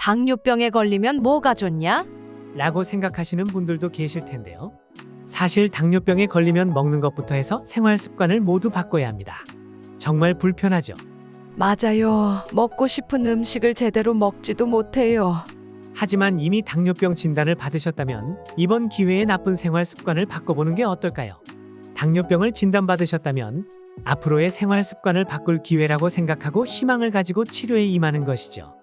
당뇨병에 걸리면 뭐가 좋냐? 라고 생각하시는 분들도 계실 텐데요. 사실 당뇨병에 걸리면 먹는 것부터 해서 생활 습관을 모두 바꿔야 합니다. 정말 불편하죠. 맞아요. 먹고 싶은 음식을 제대로 먹지도 못해요. 하지만 이미 당뇨병 진단을 받으셨다면 이번 기회에 나쁜 생활 습관을 바꿔보는 게 어떨까요? 당뇨병을 진단받으셨다면 앞으로의 생활 습관을 바꿀 기회라고 생각하고 희망을 가지고 치료에 임하는 것이죠.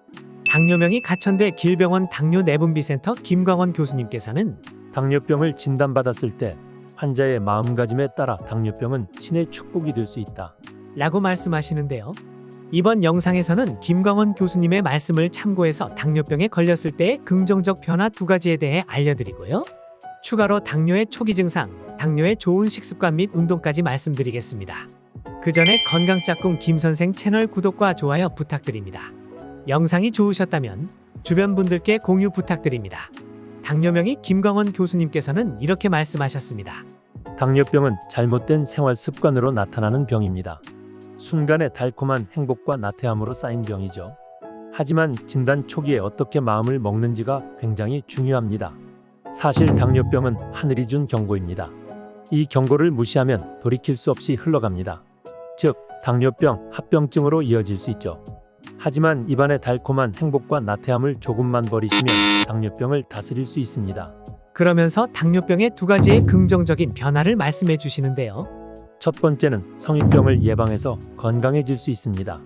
당뇨명이 가천대 길병원 당뇨내분비센터 김광원 교수님께서는 당뇨병을 진단받았을 때 환자의 마음가짐에 따라 당뇨병은 신의 축복이 될 수 있다. 라고 말씀하시는데요. 이번 영상에서는 김광원 교수님의 말씀을 참고해서 당뇨병에 걸렸을 때의 긍정적 변화 2가지에 대해 알려드리고요. 추가로 당뇨의 초기 증상, 당뇨의 좋은 식습관 및 운동까지 말씀드리겠습니다. 그 전에 건강짝꿍 김선생 채널 구독과 좋아요 부탁드립니다. 영상이 좋으셨다면 주변 분들께 공유 부탁드립니다. 당뇨명의 김광원 교수님께서는 이렇게 말씀하셨습니다. 당뇨병은 잘못된 생활 습관으로 나타나는 병입니다. 순간의 달콤한 행복과 나태함으로 쌓인 병이죠. 하지만 진단 초기에 어떻게 마음을 먹는지가 굉장히 중요합니다. 사실 당뇨병은 하늘이 준 경고입니다. 이 경고를 무시하면 돌이킬 수 없이 흘러갑니다. 즉, 당뇨병, 합병증으로 이어질 수 있죠. 하지만 입안의 달콤한 행복과 나태함을 조금만 버리시면 당뇨병을 다스릴 수 있습니다. 그러면서 당뇨병의 2가지의 긍정적인 변화를 말씀해 주시는데요. 첫 번째는 성인병을 예방해서 건강해질 수 있습니다.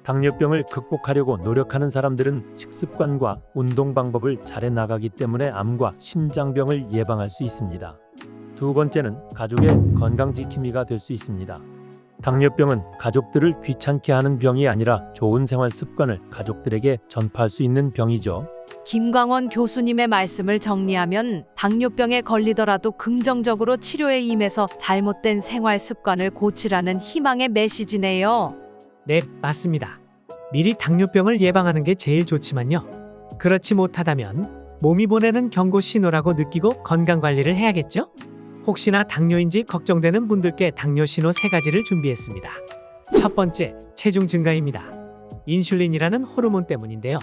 당뇨병을 극복하려고 노력하는 사람들은 식습관과 운동 방법을 잘해 나가기 때문에 암과 심장병을 예방할 수 있습니다. 두 번째는 가족의 건강지킴이가 될 수 있습니다. 당뇨병은 가족들을 귀찮게 하는 병이 아니라 좋은 생활 습관을 가족들에게 전파할 수 있는 병이죠. 김광원 교수님의 말씀을 정리하면 당뇨병에 걸리더라도 긍정적으로 치료에 임해서 잘못된 생활 습관을 고치라는 희망의 메시지네요. 네, 맞습니다. 미리 당뇨병을 예방하는 게 제일 좋지만요. 그렇지 못하다면 몸이 보내는 경고 신호라고 느끼고 건강관리를 해야겠죠? 혹시나 당뇨인지 걱정되는 분들께 당뇨 신호 3가지를 준비했습니다. 첫 번째, 체중 증가입니다. 인슐린이라는 호르몬 때문인데요.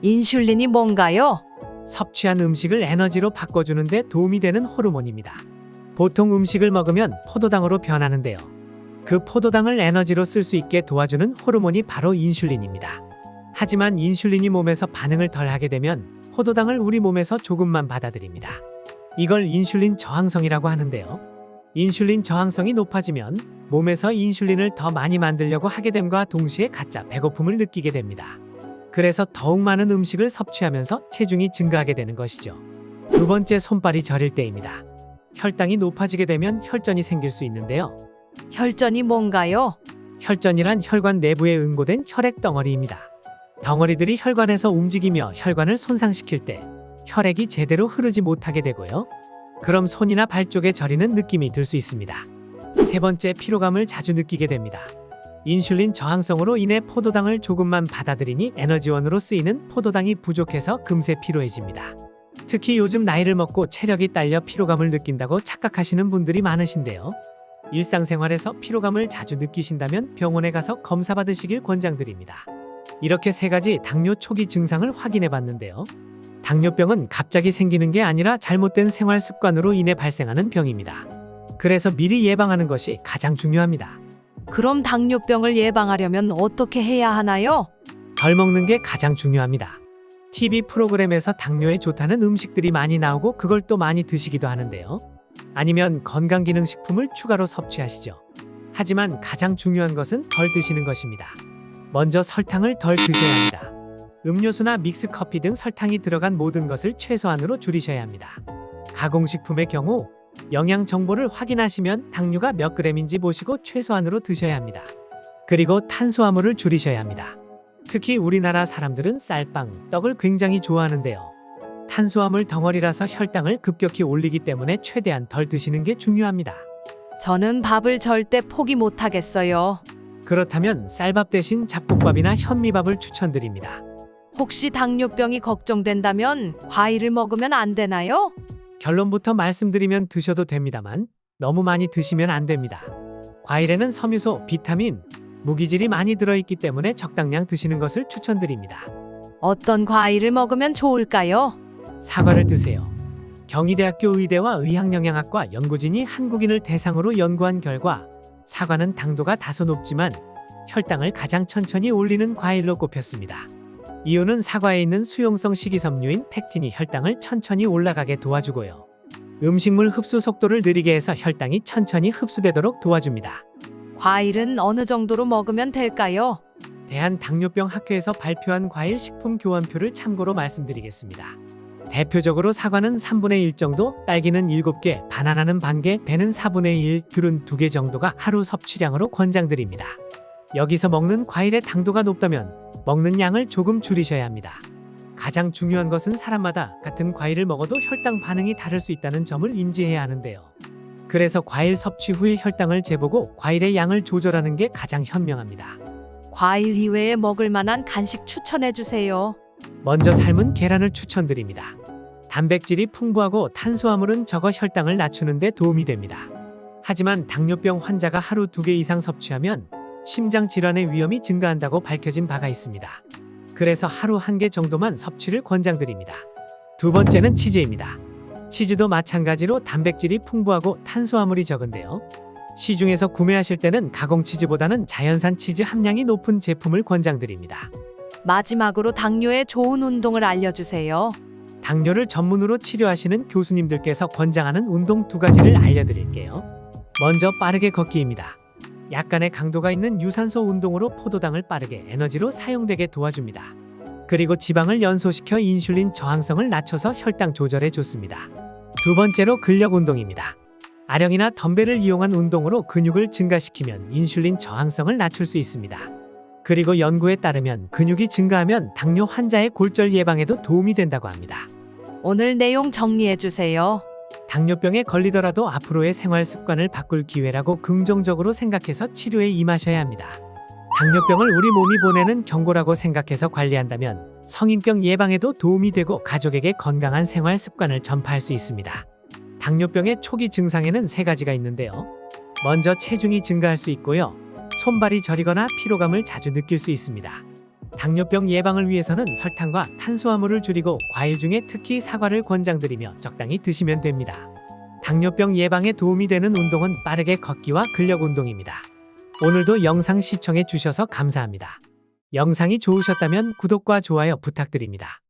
인슐린이 뭔가요? 섭취한 음식을 에너지로 바꿔주는 데 도움이 되는 호르몬입니다. 보통 음식을 먹으면 포도당으로 변하는데요. 그 포도당을 에너지로 쓸 수 있게 도와주는 호르몬이 바로 인슐린입니다. 하지만 인슐린이 몸에서 반응을 덜 하게 되면 포도당을 우리 몸에서 조금만 받아들입니다. 이걸 인슐린 저항성이라고 하는데요. 인슐린 저항성이 높아지면 몸에서 인슐린을 더 많이 만들려고 하게 됨과 동시에 가짜 배고픔을 느끼게 됩니다. 그래서 더욱 많은 음식을 섭취하면서 체중이 증가하게 되는 것이죠. 두 번째, 손발이 저릴 때입니다. 혈당이 높아지게 되면 혈전이 생길 수 있는데요. 혈전이 뭔가요? 혈전이란 혈관 내부에 응고된 혈액 덩어리입니다. 덩어리들이 혈관에서 움직이며 혈관을 손상시킬 때 혈액이 제대로 흐르지 못하게 되고요. 그럼 손이나 발 쪽에 저리는 느낌이 들 수 있습니다. 세 번째, 피로감을 자주 느끼게 됩니다. 인슐린 저항성으로 인해 포도당을 조금만 받아들이니 에너지원으로 쓰이는 포도당이 부족해서 금세 피로해집니다. 특히 요즘 나이를 먹고 체력이 딸려 피로감을 느낀다고 착각하시는 분들이 많으신데요. 일상생활에서 피로감을 자주 느끼신다면 병원에 가서 검사 받으시길 권장드립니다. 이렇게 3가지 당뇨 초기 증상을 확인해 봤는데요. 당뇨병은 갑자기 생기는 게 아니라 잘못된 생활 습관으로 인해 발생하는 병입니다. 그래서 미리 예방하는 것이 가장 중요합니다. 그럼 당뇨병을 예방하려면 어떻게 해야 하나요? 덜 먹는 게 가장 중요합니다. TV 프로그램에서 당뇨에 좋다는 음식들이 많이 나오고 그걸 또 많이 드시기도 하는데요. 아니면 건강기능식품을 추가로 섭취하시죠. 하지만 가장 중요한 것은 덜 드시는 것입니다. 먼저 설탕을 덜 드셔야 합니다. 음료수나 믹스커피 등 설탕이 들어간 모든 것을 최소한으로 줄이셔야 합니다. 가공식품의 경우 영양 정보를 확인하시면 당류가 몇 그램인지 보시고 최소한으로 드셔야 합니다. 그리고 탄수화물을 줄이셔야 합니다. 특히 우리나라 사람들은 쌀빵, 떡을 굉장히 좋아하는데요. 탄수화물 덩어리라서 혈당을 급격히 올리기 때문에 최대한 덜 드시는 게 중요합니다. 저는 밥을 절대 포기 못하겠어요. 그렇다면 쌀밥 대신 잡곡밥이나 현미밥을 추천드립니다. 혹시 당뇨병이 걱정된다면 과일을 먹으면 안 되나요? 결론부터 말씀드리면 드셔도 됩니다만 너무 많이 드시면 안 됩니다. 과일에는 섬유소, 비타민, 무기질이 많이 들어있기 때문에 적당량 드시는 것을 추천드립니다. 어떤 과일을 먹으면 좋을까요? 사과를 드세요. 경희대학교 의대와 의학영양학과 연구진이 한국인을 대상으로 연구한 결과 사과는 당도가 다소 높지만 혈당을 가장 천천히 올리는 과일로 꼽혔습니다. 이유는 사과에 있는 수용성 식이섬유인 팩틴이 혈당을 천천히 올라가게 도와주고요. 음식물 흡수 속도를 느리게 해서 혈당이 천천히 흡수되도록 도와줍니다. 과일은 어느 정도로 먹으면 될까요? 대한당뇨병학회에서 발표한 과일 식품 교환표를 참고로 말씀드리겠습니다. 대표적으로 사과는 3분의 1 정도, 딸기는 7개, 바나나는 반개, 배는 4분의 1, 귤은 2개 정도가 하루 섭취량으로 권장드립니다. 여기서 먹는 과일의 당도가 높다면 먹는 양을 조금 줄이셔야 합니다. 가장 중요한 것은 사람마다 같은 과일을 먹어도 혈당 반응이 다를 수 있다는 점을 인지해야 하는데요. 그래서 과일 섭취 후에 혈당을 재보고 과일의 양을 조절하는 게 가장 현명합니다. 과일 이외에 먹을 만한 간식 추천해 주세요. 먼저 삶은 계란을 추천드립니다. 단백질이 풍부하고 탄수화물은 적어 혈당을 낮추는 데 도움이 됩니다. 하지만 당뇨병 환자가 하루 2개 이상 섭취하면 심장 질환의 위험이 증가한다고 밝혀진 바가 있습니다. 그래서 하루 1개 정도만 섭취를 권장드립니다. 두 번째는 치즈입니다. 치즈도 마찬가지로 단백질이 풍부하고 탄수화물이 적은데요. 시중에서 구매하실 때는 가공치즈보다는 자연산 치즈 함량이 높은 제품을 권장드립니다. 마지막으로 당뇨에 좋은 운동을 알려주세요. 당뇨를 전문으로 치료하시는 교수님들께서 권장하는 운동 2가지를 알려드릴게요. 먼저 빠르게 걷기입니다. 약간의 강도가 있는 유산소 운동으로 포도당을 빠르게 에너지로 사용되게 도와줍니다. 그리고 지방을 연소시켜 인슐린 저항성을 낮춰서 혈당 조절에 좋습니다. 두 번째로 근력 운동입니다. 아령이나 덤벨을 이용한 운동으로 근육을 증가시키면 인슐린 저항성을 낮출 수 있습니다. 그리고 연구에 따르면 근육이 증가하면 당뇨 환자의 골절 예방에도 도움이 된다고 합니다. 오늘 내용 정리해 주세요. 당뇨병에 걸리더라도 앞으로의 생활 습관을 바꿀 기회라고 긍정적으로 생각해서 치료에 임하셔야 합니다. 당뇨병을 우리 몸이 보내는 경고라고 생각해서 관리한다면 성인병 예방에도 도움이 되고 가족에게 건강한 생활 습관을 전파할 수 있습니다. 당뇨병의 초기 증상에는 3가지가 있는데요. 먼저 체중이 증가할 수 있고요. 손발이 저리거나 피로감을 자주 느낄 수 있습니다. 당뇨병 예방을 위해서는 설탕과 탄수화물을 줄이고 과일 중에 특히 사과를 권장드리며 적당히 드시면 됩니다. 당뇨병 예방에 도움이 되는 운동은 빠르게 걷기와 근력 운동입니다. 오늘도 영상 시청해 주셔서 감사합니다. 영상이 좋으셨다면 구독과 좋아요 부탁드립니다.